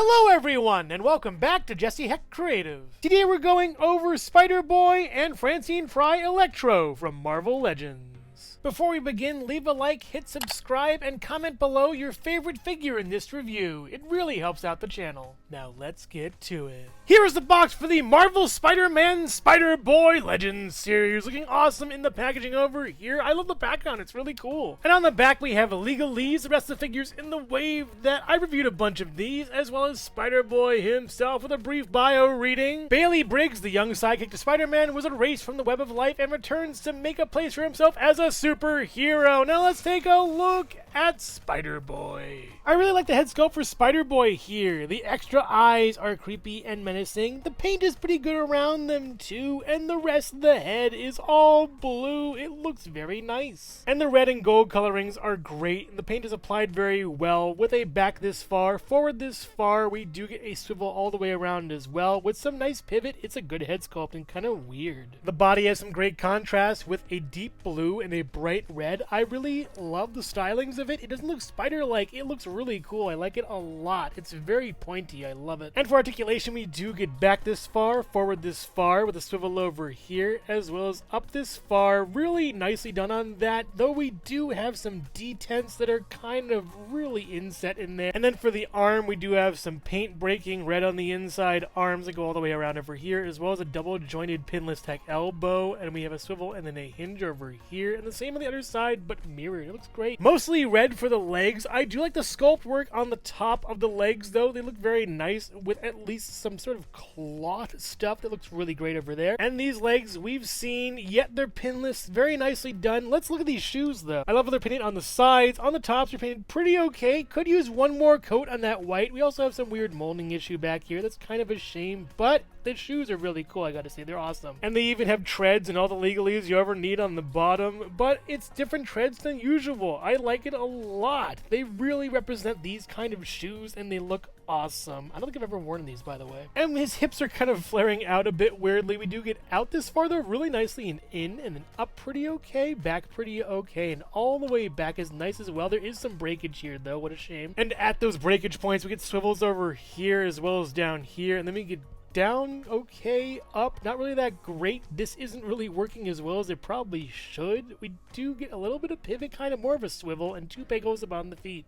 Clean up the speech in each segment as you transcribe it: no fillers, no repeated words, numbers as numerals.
Hello everyone, and welcome back to Jesse Hecht Creative. Today we're going over Spider-Boy and Francine Frye Electro from Marvel Legends. Before we begin, leave a like, hit subscribe, and comment below your favorite figure in this review. It really helps out the channel. Now let's get to it. Here is the box for the Marvel Spider-Man Spider-Boy Legends series. Looking awesome in the packaging over here. I love the background, it's really cool. And on the back we have legalese, the rest of the figures in the wave that I reviewed a bunch of these, as well as Spider-Boy himself with a brief bio reading. Bailey Briggs, the young sidekick to Spider-Man, was erased from the web of life and returns to make a place for himself as a superhero. Now let's take a look at Spider-Boy. I really like the head sculpt for Spider-Boy here. The extra eyes are creepy and menacing. The paint is pretty good around them too, and the rest of the head is all blue. It looks very nice. And the red and gold colorings are great. The paint is applied very well with a back this far, forward this far. We do get a swivel all the way around as well with some nice pivot. It's a good head sculpt and kind of weird. The body has some great contrast with a deep blue and a bright red. I really love the stylings of it. It doesn't look spider-like. It looks really cool. I like it a lot. It's very pointy. I love it. And for articulation, we do get back this far, forward this far with a swivel over here, as well as up this far. Really nicely done on that, though we do have some detents that are kind of really inset in there. And then for the arm, we do have some paint breaking red on the inside arms that go all the way around over here, as well as a double jointed pinless tech elbow, and we have a swivel and then a hinge over here, and the same on the other side, but mirrored. It looks great. Mostly red for the legs. I do like the sculpt work on the top of the legs, though. They look very nice with at least some sort of cloth stuff that looks really great over there. And these legs we've seen, yet they're pinless. Very nicely done. Let's look at these shoes, though. I love how they're painted on the sides. On the tops, they're painted pretty okay. Could use one more coat on that white. We also have some weird molding issue back here. That's kind of a shame, but the shoes are really cool, I gotta say. They're awesome. And they even have treads and all the legalese you ever need on the bottom, but it's different treads than usual. I like it a lot. They really represent these kind of shoes, and they look awesome. I don't think I've ever worn these, by the way. And his hips are kind of flaring out a bit weirdly. We do get out this far, though, really nicely, and in, and then up pretty okay, back pretty okay, and all the way back is nice as well. There is some breakage here, though. What a shame. And at those breakage points, we get swivels over here as well as down here, and then we get down okay, up not really that great. This isn't really working as well as it probably should. We do get a little bit of pivot, kind of more of a swivel, and two pegos upon the feet.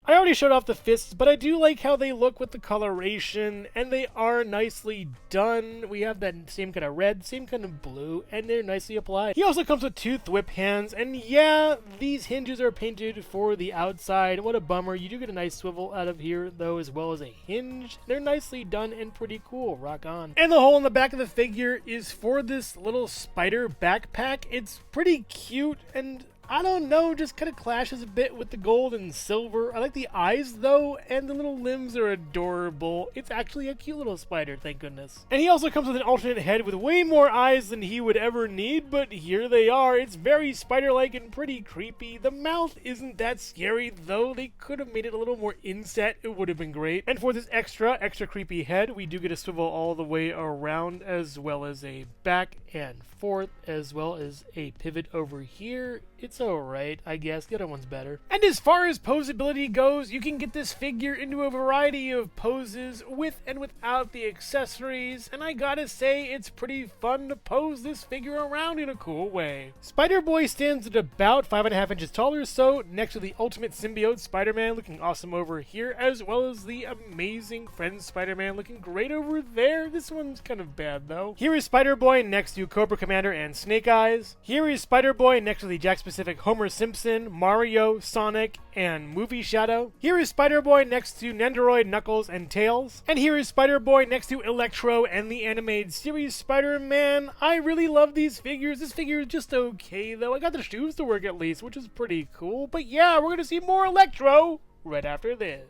I already showed off the fists, but I do like how they look with the coloration, and they are nicely done. We have that same kind of red, same kind of blue, and they're nicely applied. He also comes with two whip hands, and yeah, these hinges are painted for the outside. What a bummer. You do get a nice swivel out of here, though, as well as a hinge. They're nicely done and pretty cool. Rock on. And the hole in the back of the figure is for this little spider backpack. It's pretty cute, and I don't know, just kind of clashes a bit with the gold and silver. I like the eyes, though, and the little limbs are adorable. It's actually a cute little spider, thank goodness. And he also comes with an alternate head with way more eyes than he would ever need, but here they are. It's very spider-like and pretty creepy. The mouth isn't that scary, though. They could have made it a little more inset. It would have been great. And for this extra creepy head, we do get a swivel all the way around, as well as a back and forth, as well as a pivot over here. It's alright, I guess. The other one's better. And as far as posability goes, you can get this figure into a variety of poses with and without the accessories, and I gotta say, it's pretty fun to pose this figure around in a cool way. Spider-Boy stands at about 5.5 inches tall or so, next to the Ultimate Symbiote Spider-Man looking awesome over here, as well as the Amazing Friends Spider-Man looking great over there. This one's kind of bad, though. Here is Spider-Boy next to Cobra Commander and Snake Eyes. Here is Spider-Boy next to the Jack-specific Homer Simpson, Mario, Sonic, and Movie Shadow. Here is Spider-Boy next to Nendoroid, Knuckles, and Tails. And here is Spider-Boy next to Electro and the animated series Spider-Man. I really love these figures. This figure is just okay, though. I got the shoes to work at least, which is pretty cool. But yeah, we're gonna see more Electro right after this.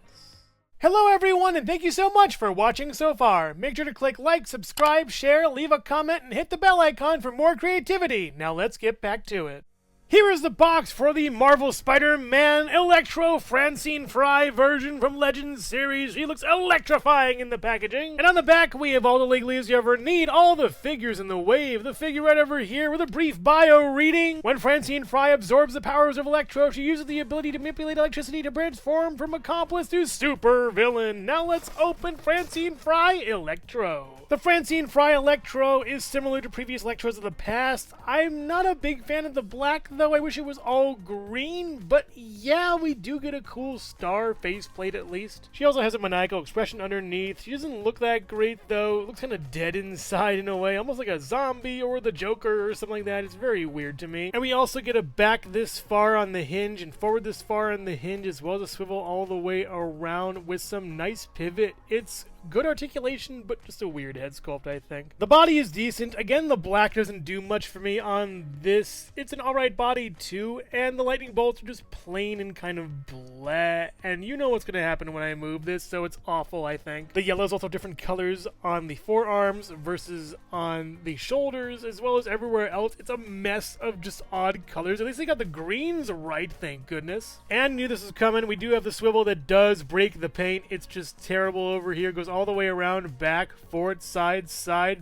Hello everyone, and thank you so much for watching so far. Make sure to click like, subscribe, share, leave a comment, and hit the bell icon for more creativity. Now let's get back to it. Here is the box for the Marvel Spider-Man Electro Francine Frye version from Legends series. She looks electrifying in the packaging. And on the back, we have all the legalese you ever need, all the figures in the wave. The figure right over here with a brief bio reading. When Francine Frye absorbs the powers of Electro, she uses the ability to manipulate electricity to transform from accomplice to super villain. Now let's open Francine Frye Electro. The Francine Frye Electro is similar to previous Electros of the past. I'm not a big fan of the black, though. I wish it was all green, but yeah, we do get a cool star faceplate at least. She also has a maniacal expression underneath. She doesn't look that great, though. It looks kind of dead inside in a way, almost like a zombie or the Joker or something like that. It's very weird to me. And we also get a back this far on the hinge and forward this far on the hinge, as well as a swivel all the way around with some nice pivot. It's good articulation, but just a weird head sculpt, I think. The body is decent. Again, the black doesn't do much for me on this. It's an alright body too, and the lightning bolts are just plain and kind of blah. And you know what's going to happen when I move this, so it's awful, I think. The yellow's also different colors on the forearms versus on the shoulders, as well as everywhere else. It's a mess of just odd colors. At least they got the greens right, thank goodness. And knew this was coming. We do have the swivel that does break the paint. It's just terrible over here. It goes all the way around, back, forward, side,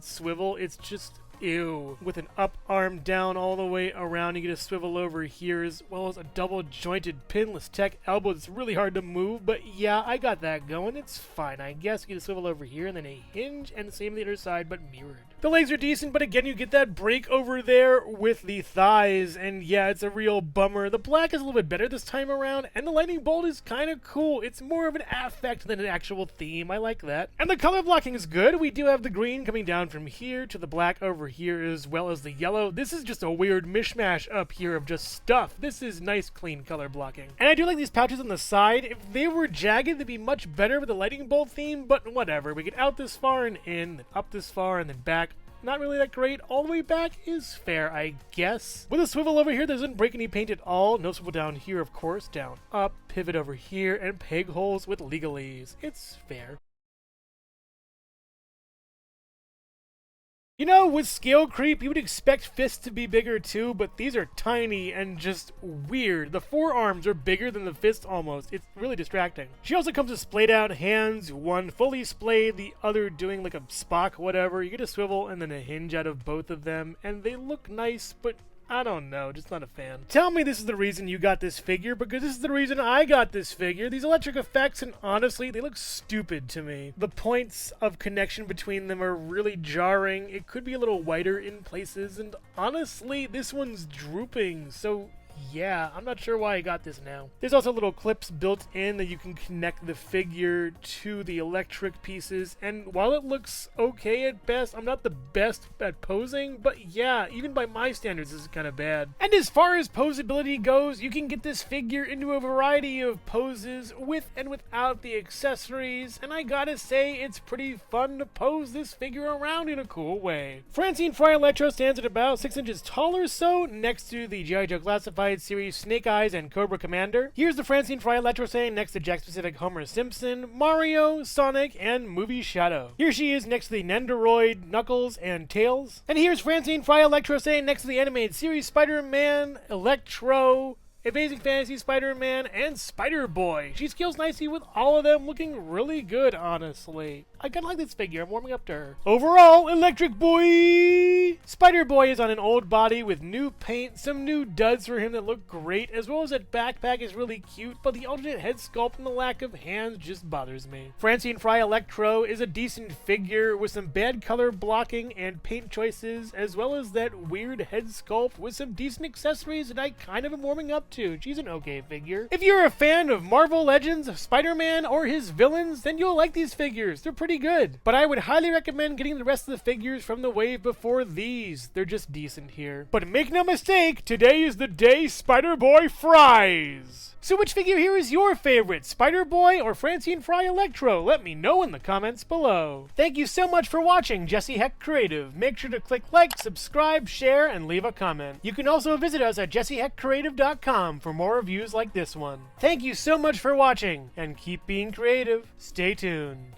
swivel. It's just ew. With an up arm down all the way around, you get a swivel over here, as well as a double jointed pinless tech elbow. It's really hard to move, but yeah, I got that going. It's fine, I guess. You get a swivel over here, and then a hinge, and the same on the other side, but mirrored. The legs are decent, but again, you get that break over there with the thighs, and yeah, it's a real bummer. The black is a little bit better this time around, and the lightning bolt is kind of cool. It's more of an affect than an actual theme. I like that. And the color blocking is good. We do have the green coming down from here to the black over here, as well as the yellow. This is just a weird mishmash up here of just stuff. This is nice, clean color blocking. And I do like these pouches on the side. If they were jagged, they'd be much better with the lightning bolt theme, but whatever. We get out this far and in, then up this far, and then back. Not really that great. All the way back is fair, I guess. With a swivel over here, that doesn't break any paint at all. No swivel down here, of course. Down, up, pivot over here, and peg holes with legalese. It's fair. You know, with scale creep, you would expect fists to be bigger too, but these are tiny and just weird. The forearms are bigger than the fists almost. It's really distracting. She also comes with splayed out hands, one fully splayed, the other doing like a Spock whatever. You get a swivel and then a hinge out of both of them, and they look nice, but I don't know, just not a fan. Tell me this is the reason you got this figure, because this is the reason I got this figure. These electric effects, and honestly, they look stupid to me. The points of connection between them are really jarring. It could be a little whiter in places, and honestly, this one's drooping, so yeah, I'm not sure why I got this now. There's also little clips built in that you can connect the figure to the electric pieces, and while it looks okay at best, I'm not the best at posing, but yeah, even by my standards, this is kind of bad. And as far as posability goes, you can get this figure into a variety of poses with and without the accessories, and I gotta say, it's pretty fun to pose this figure around in a cool way. Francine Frye Electro stands at about 6 inches tall or so, next to the G.I. Joe Classified series Snake Eyes and Cobra Commander. Here's the Francine Frye Electro saying next to Jack Specific, Homer Simpson, Mario, Sonic, and Movie Shadow. Here she is next to the Nendoroid, Knuckles, and Tails. And here's Francine Frye Electro saying next to the animated series Spider-Man, Electro, Amazing Fantasy Spider-Man, and Spider-Boy. She scales nicely with all of them, looking really good, honestly. I kinda like this figure. I'm warming up to her. Overall, Electric Boy! Spider-Boy is on an old body with new paint, some new duds for him that look great, as well as that backpack is really cute, but the alternate head sculpt and the lack of hands just bothers me. Francine Frye Electro is a decent figure with some bad color blocking and paint choices, as well as that weird head sculpt with some decent accessories that I kind of am warming up to. She's an okay figure. If you're a fan of Marvel Legends, Spider-Man, or his villains, then you'll like these figures. They're pretty good. But I would highly recommend getting the rest of the figures from the wave before these. They're just decent here. But make no mistake, today is the day Spider-Boy fries. So which figure here is your favorite, Spider-Boy or Francine Frye Electro? Let me know in the comments below. Thank you so much for watching Jesse Hecht Creative. Make sure to click like, subscribe, share, and leave a comment. You can also visit us at jessehechtcreative.com for more reviews like this one. Thank you so much for watching, and keep being creative. Stay tuned.